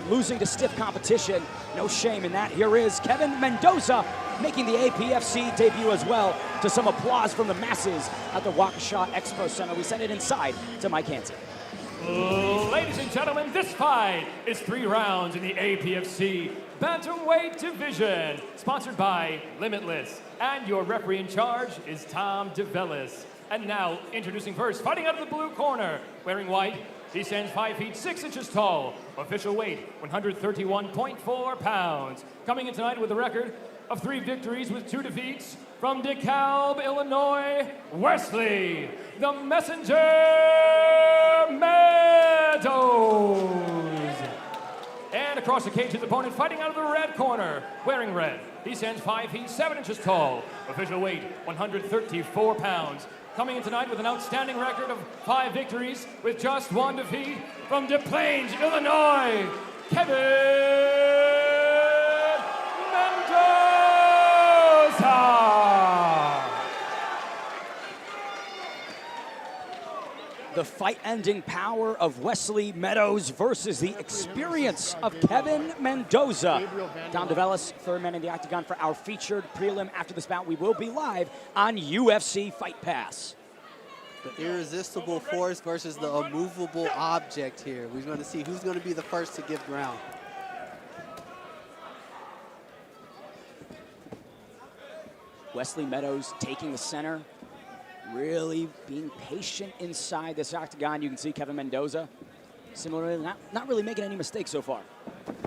losing to stiff competition. No shame in that. Here is Kevin Mendoza making the APFC debut as well, to some applause from the masses at the Waukesha Expo Center. We send it inside to Mike Hansen. Ladies and gentlemen, this fight is 3 rounds in the APFC Bantamweight division, sponsored by Limitless. And your referee in charge is Tom DeVellis. And now, introducing first, fighting out of the blue corner, wearing white, he stands 5 feet 6 inches tall, official weight 131.4 pounds. Coming in tonight with a record of 3 victories with 2 defeats, from DeKalb, Illinois, Wesley, the Messenger Meadows. And across the cage, his opponent fighting out of the red corner, wearing red. He stands 5 feet 7 inches tall, official weight 134 pounds. Coming in tonight with an outstanding record of 5 victories with just 1 defeat, from Des Plaines, Illinois, Kevin Mendoza. The fight-ending power of Wesley Meadows versus the experience of Kevin Mendoza. Tom DeVellis, third man in the octagon for our featured prelim. After this bout, we will be live on UFC Fight Pass. The irresistible force versus the immovable object here. We're going to see who's going to be the first to give ground. Wesley Meadows taking the center, really being patient inside this octagon. You can see Kevin Mendoza similarly not really making any mistakes so far.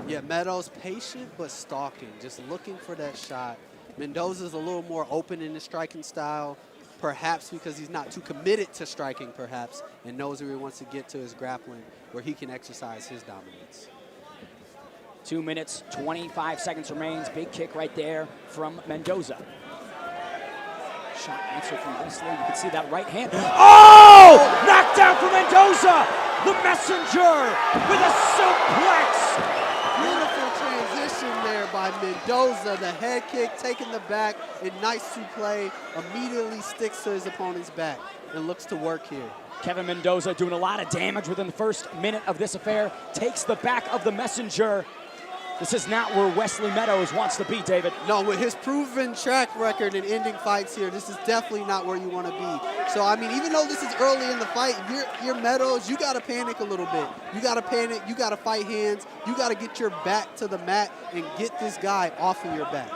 Yeah, Meadows patient but stalking, just looking for that shot. Mendoza's a little more open in his striking style, perhaps because he's not too committed to striking, perhaps, and knows where he wants to get to his grappling, where he can exercise his dominance. 2 minutes, 25 seconds remains. Big kick right there from Mendoza. Shot answer from Wesley. You can see that right hand. Oh! Knockdown for Mendoza! The Messenger with a suplex! Beautiful transition there by Mendoza. The head kick, taking the back, and nice suplex. Immediately sticks to his opponent's back and looks to work here. Kevin Mendoza doing a lot of damage within the first minute of this affair. Takes the back of the Messenger. This is not where Wesley Meadows wants to be, David. No, with his proven track record in ending fights here, this is definitely not where you want to be. So, I mean, even though this is early in the fight, you're Meadows, you got to panic a little bit. You got to panic, you got to fight hands, you got to get your back to the mat and get this guy off of your back.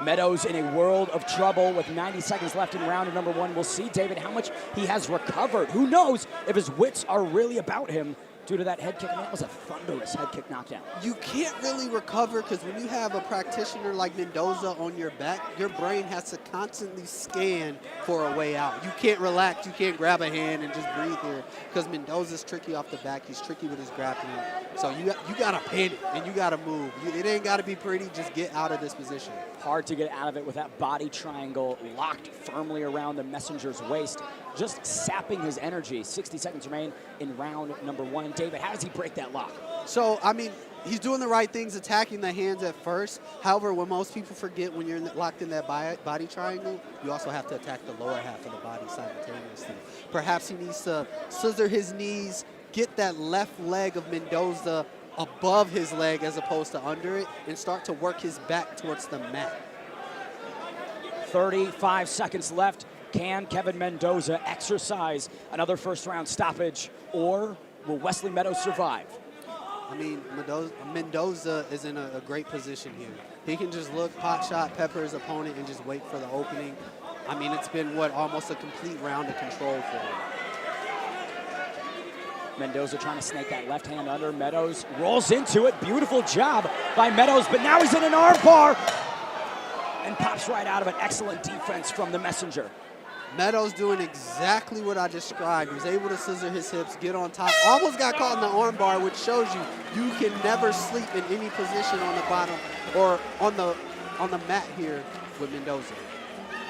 Meadows in a world of trouble with 90 seconds left in round number 1. We'll see, David, how much he has recovered. Who knows if his wits are really about him due to that head kick. I mean, that was a thunderous head kick knockdown. You can't really recover because when you have a practitioner like Mendoza on your back, your brain has to constantly scan for a way out. You can't relax. You can't grab a hand and just breathe here because Mendoza's tricky off the back. He's tricky with his grappling. So you got to panic and you got to move. It ain't got to be pretty. Just get out of this position. Hard to get out of it with that body triangle locked firmly around the Messenger's waist, just sapping his energy. 60 seconds remain in round number 1. David, how does he break that lock? So, I mean, he's doing the right things, attacking the hands at first. However, what most people forget when you're locked in that body triangle, you also have to attack the lower half of the body simultaneously. Perhaps he needs to scissor his knees, get that left leg of Mendoza above his leg as opposed to under it, and start to work his back towards the mat. 35 seconds left. Can Kevin Mendoza exercise another first-round stoppage, or will Wesley Meadows survive? I mean, Mendoza is in a great position here. He can just look, pot shot, pepper his opponent, and just wait for the opening. I mean, it's been, almost a complete round of control for him. Mendoza trying to snake that left hand under. Meadows rolls into it. Beautiful job by Meadows, but now he's in an arm bar and pops right out of it. Excellent defense from the Messenger. Meadows doing exactly what I described. He was able to scissor his hips, get on top, almost got caught in the arm bar, which shows you can never sleep in any position on the bottom or on the mat here with Mendoza.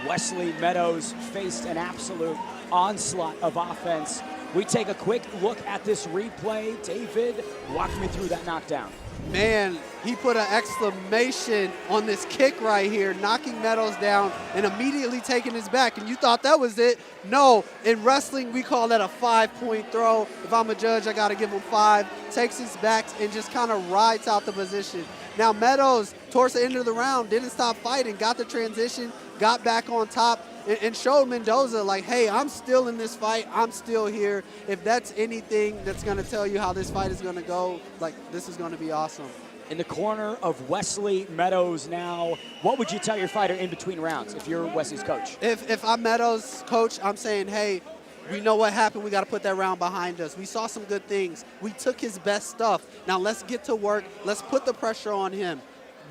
Wesley Meadows faced an absolute onslaught of offense. We take a quick look at this replay. David, walk me through that knockdown. Man, he put an exclamation on this kick right here, knocking Meadows down and immediately taking his back. And you thought that was it? No, in wrestling, we call that a 5-point throw. If I'm a judge, I got to give him 5. Takes his back and just kind of rides out the position. Now, Meadows, towards the end of the round, didn't stop fighting, got the transition, got back on top, and showed Mendoza, like, hey, I'm still in this fight. I'm still here. If that's anything that's going to tell you how this fight is going to go, like, this is going to be awesome. In the corner of Wesley Meadows now, what would you tell your fighter in between rounds if you're Wesley's coach? If I'm Meadows' coach, I'm saying, hey, we know what happened. We got to put that round behind us. We saw some good things. We took his best stuff. Now let's get to work. Let's put the pressure on him.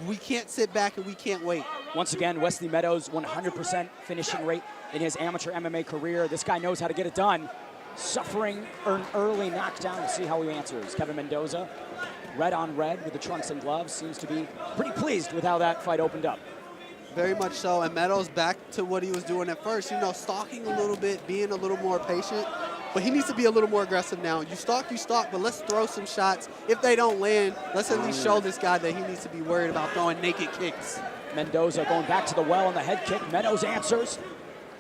We can't sit back and we can't wait. Once again, Wesley Meadows, 100% finishing rate in his amateur MMA career. This guy knows how to get it done. Suffering an early knockdown. We'll see how he answers. Kevin Mendoza, red on red with the trunks and gloves, seems to be pretty pleased with how that fight opened up. Very much so, and Meadows back to what he was doing at first, you know, stalking a little bit, being a little more patient, but he needs to be a little more aggressive now. You stalk, but let's throw some shots. If they don't land, let's at least show this guy that he needs to be worried about throwing naked kicks. Mendoza going back to the well on the head kick. Meadows answers,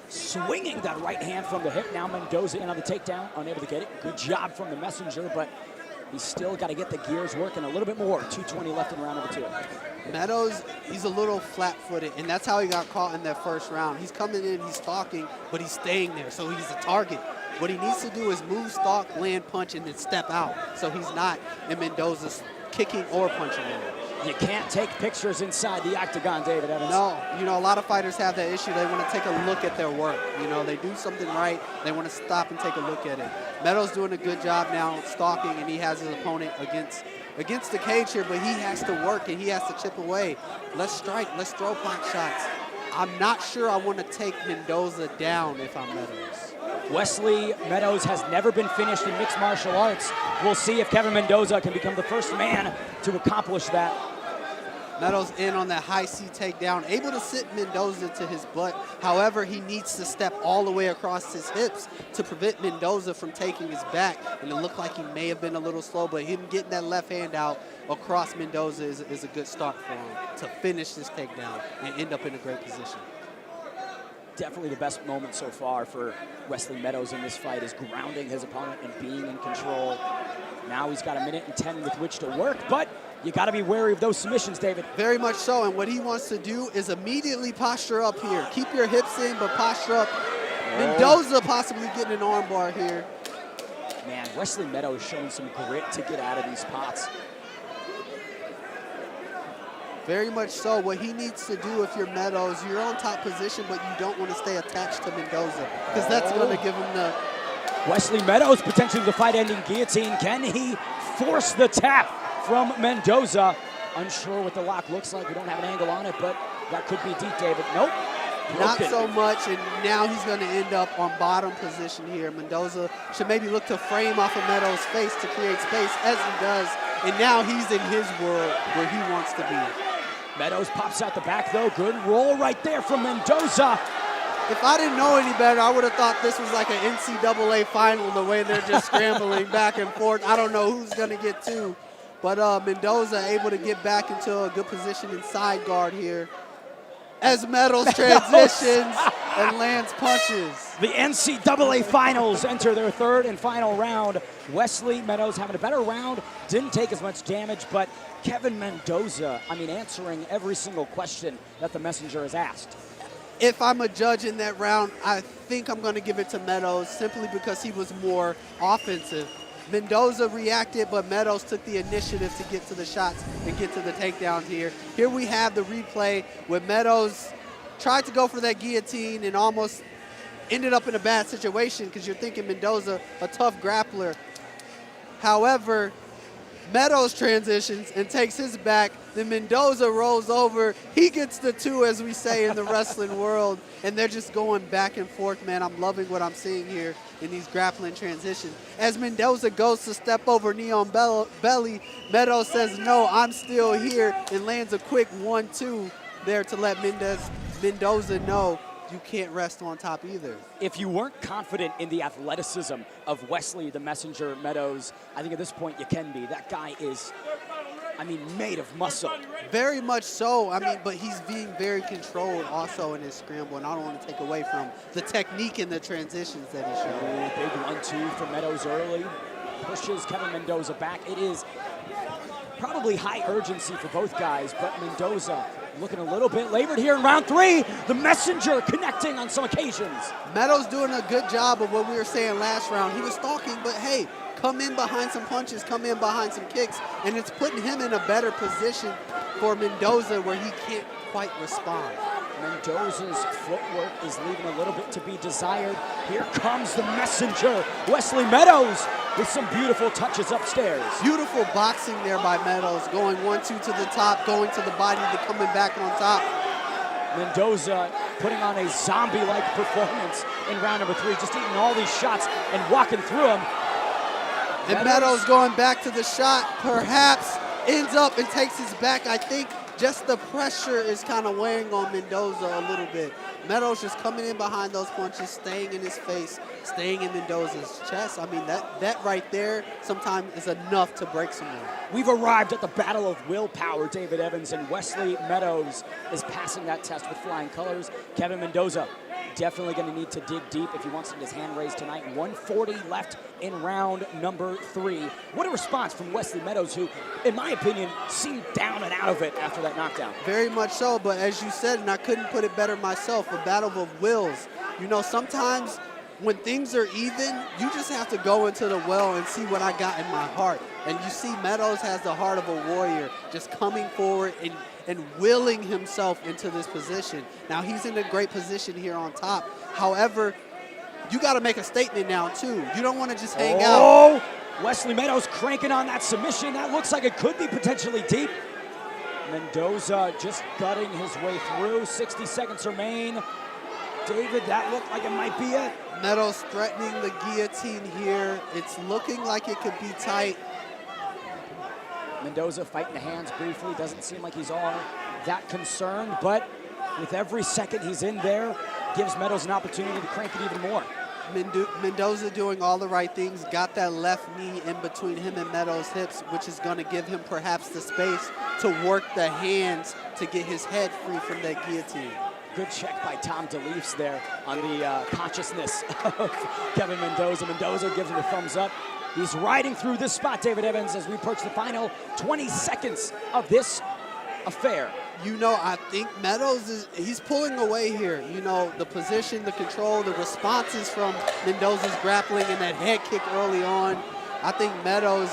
swinging that right hand from the hip. Now Mendoza in on the takedown, unable to get it. Good job from the messenger, but he's still got to get the gears working a little bit more. 2:20 left in round number 2. Meadows, he's a little flat-footed, and that's how he got caught in that first round. He's coming in, he's talking, but he's staying there, so he's a target. What he needs to do is move, stalk, land, punch, and then step out, so he's not in Mendoza's kicking or punching area. You can't take pictures inside the octagon, David Evans. No, you know, a lot of fighters have that issue. They want to take a look at their work. You know, they do something right, they want to stop and take a look at it. Meadows doing a good job now stalking, and he has his opponent against the cage here, but he has to work and he has to chip away. Let's strike, let's throw pot shots. I'm not sure I want to take Mendoza down if I'm Meadows. Wesley Meadows has never been finished in mixed martial arts. We'll see if Kevin Mendoza can become the first man to accomplish that. Meadows in on that high C takedown, able to sit Mendoza to his butt. However, he needs to step all the way across his hips to prevent Mendoza from taking his back. And it looked like he may have been a little slow, but him getting that left hand out across Mendoza is a good start for him to finish this takedown and end up in a great position. Definitely the best moment so far for Wesley Meadows in this fight is grounding his opponent and being in control. Now he's got 1:10 with which to work, but you got to be wary of those submissions, David. Very much so, and what he wants to do is immediately posture up here. Keep your hips in, but posture up. Mendoza possibly getting an armbar here. Man, Wesley Meadows showing some grit to get out of these spots. Very much so. What he needs to do, if you're Meadows, you're on top position, but you don't want to stay attached to Mendoza, because that's going to give him the... Wesley Meadows potentially the fight-ending guillotine. Can he force the tap from Mendoza? Unsure what the lock looks like. We don't have an angle on it, but that could be deep, David. Nope. Not so much, and now he's going to end up on bottom position here. Mendoza should maybe look to frame off of Meadows' face to create space, as he does, and now he's in his world where he wants to be. Meadows pops out the back, though. Good roll right there from Mendoza. If I didn't know any better, I would have thought this was like an NCAA final, the way they're just scrambling back and forth. I don't know who's going to get two, but Mendoza able to get back into a good position in side guard here as Meadows transitions and lands punches. The NCAA finals enter their third and final round. Wesley Meadows having a better round, didn't take as much damage, but Kevin Mendoza, answering every single question that the messenger has asked. If I'm a judge in that round, I think I'm going to give it to Meadows simply because he was more offensive. Mendoza reacted, but Meadows took the initiative to get to the shots and get to the takedowns here. Here we have the replay where Meadows tried to go for that guillotine and almost ended up in a bad situation because you're thinking Mendoza, a tough grappler. However, Meadows transitions and takes his back. Then Mendoza rolls over. He gets the two, as we say in the wrestling world, and they're just going back and forth, man. I'm loving what I'm seeing here in these grappling transitions. As Mendoza goes to step over knee on belly, Meadows says, no, I'm still here, and lands a quick 1-2 there to let Mendoza know you can't rest on top either. If you weren't confident in the athleticism of Wesley, the messenger, Meadows, I think at this point you can be. That guy is, I mean, made of muscle. Very much so. I mean, but he's being very controlled also in his scramble, and I don't want to take away from the technique and the transitions that he showed. Ooh, big 1-2 for Meadows early. Pushes Kevin Mendoza back. It is probably high urgency for both guys, but Mendoza looking a little bit labored here in round 3. The messenger connecting on some occasions. Meadows doing a good job of what we were saying last round. He was stalking, but hey, come in behind some punches, come in behind some kicks, and it's putting him in a better position for Mendoza where he can't quite respond. Mendoza's footwork is leaving a little bit to be desired. Here comes the messenger, Wesley Meadows, with some beautiful touches upstairs. Beautiful boxing there by Meadows, going 1-2 to the top, going to the body, to coming back on top. Mendoza putting on a zombie-like performance in round number 3, just eating all these shots and walking through them. And Meadows going back to the shot, perhaps ends up and takes his back. I think just the pressure is kind of weighing on Mendoza a little bit. Meadows just coming in behind those punches, staying in his face, staying in Mendoza's chest. I mean, that right there sometimes is enough to break someone. We've arrived at the battle of willpower, David Evans, and Wesley Meadows is passing that test with flying colors. Kevin Mendoza definitely going to need to dig deep if he wants to get his hand raised tonight. 140 left in round number 3. What a response from Wesley Meadows, who, in my opinion, seemed down and out of it after that knockdown. Very much so, but as you said, and I couldn't put it better myself, a battle of wills. You know, sometimes when things are even, you just have to go into the well and see what I got in my heart. And you see Meadows has the heart of a warrior, just coming forward and willing himself into this position. Now, he's in a great position here on top. However, you got to make a statement now, too. You don't want to just hang out. Oh, Wesley Meadows cranking on that submission. That looks like it could be potentially deep. Mendoza just gutting his way through. 60 seconds remain. David, that looked like it might be it. Meadows threatening the guillotine here. It's looking like it could be tight. Mendoza fighting the hands briefly. Doesn't seem like he's all that concerned, but with every second he's in there, gives Meadows an opportunity to crank it even more. Mendoza doing all the right things, got that left knee in between him and Meadows' hips, which is going to give him perhaps the space to work the hands to get his head free from that guillotine. Good check by Tom DeLeafs there on the consciousness of Kevin Mendoza. Mendoza gives him a thumbs up. He's riding through this spot, David Evans, as we approach the final 20 seconds of this affair. You know, I think Meadows he's pulling away here. You know, the position, the control, the responses from Mendoza's grappling and that head kick early on. I think Meadows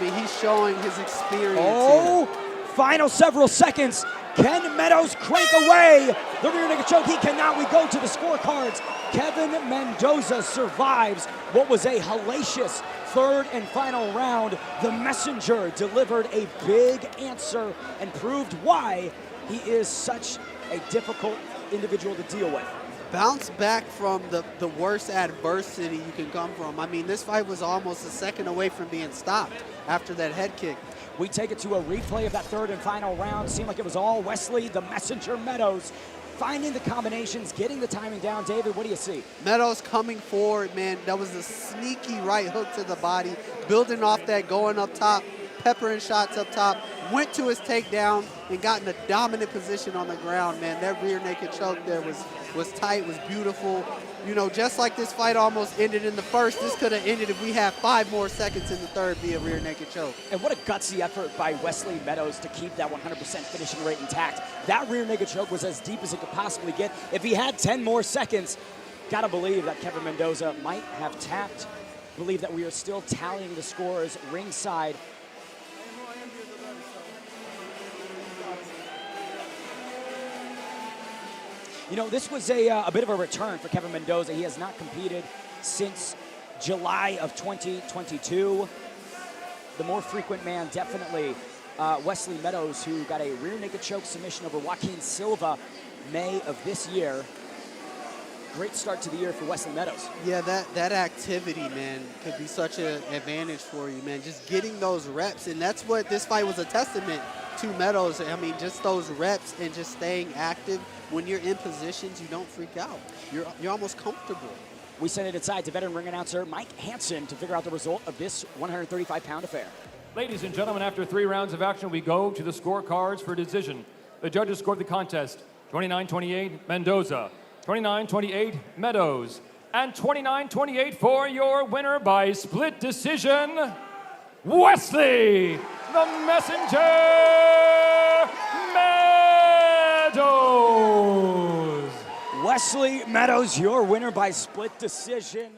he's showing his experience here. Final several seconds. Can Meadows crank away the rear naked choke? He cannot. We go to the scorecards. Kevin Mendoza survives what was a hellacious third and final round. The messenger delivered a big answer and proved why he is such a difficult individual to deal with. Bounce back from the worst adversity you can come from. I mean, this fight was almost a second away from being stopped after that head kick. We take it to a replay of that third and final round. Seemed like it was all Wesley, the messenger Meadows, finding the combinations, getting the timing down. David, what do you see? Meadows coming forward, man. That was a sneaky right hook to the body, building off that, going up top, peppering shots up top, went to his takedown and got in a dominant position on the ground, man. That rear naked choke there was tight, was beautiful. You know, just like this fight almost ended in the first, this could have ended if we had 5 more seconds in the third via rear naked choke. And what a gutsy effort by Wesley Meadows to keep that 100% finishing rate intact. That rear naked choke was as deep as it could possibly get. If he had 10 more seconds, gotta believe that Kevin Mendoza might have tapped. Believe that we are still tallying the scores ringside. You know, this was a bit of a return for Kevin Mendoza. He has not competed since July of 2022. The more frequent man, definitely Wesley Meadows, who got a rear naked choke submission over Joaquin Silva May of this year. Great start to the year for Wesley Meadows. Yeah, that activity, man, could be such an advantage for you, man. Just getting those reps, and that's what this fight was a testament. to Meadows, I mean, just those reps and just staying active. When you're in positions, you don't freak out. You're almost comfortable. We send it inside to veteran ring announcer Mike Hansen to figure out the result of this 135-pound affair. Ladies and gentlemen, after 3 rounds of action, we go to the scorecards for decision. The judges scored the contest 29-28 Mendoza, 29-28 Meadows, and 29-28 for your winner by split decision, Wesley, the Messenger Meadows. Wesley Meadows, your winner by split decision.